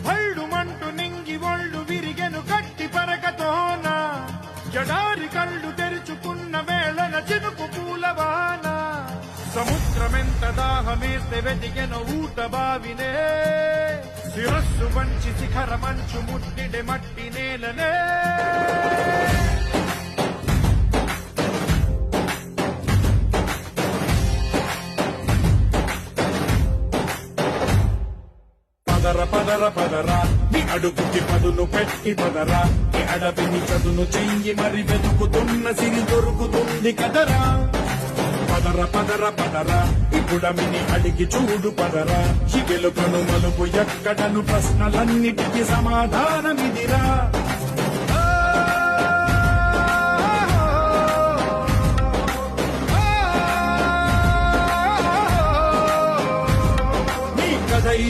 హళ్ళుమంటూ నింగి ఒళ్ళు విరిగెను గట్టి పరకతోన జడారి కళ్ళు తెరుచుకున్న వేళన చినుకు పూలవాన సముద్రమెంత దాహమేస్తే వెతికెను ఊట బావినే శిరస్సు వంచి శిఖర మంచు ముట్టిడే మట్టి నేలనే పదర పదర పదరా నీ అడుగుకి పదును పెట్టి పదరా నీ అడవిని చదును చెయ్యి మరి వెతుకుతున్న సిరి దొరుకుతుంది కదరా పదర పదర పదరా ఇప్పుడమిని అడిగి చూడు పదరా ఈ వెలుకను మలుపు ఎక్కడను ప్రశ్నలన్నిటికీ సమాధానమిదిరా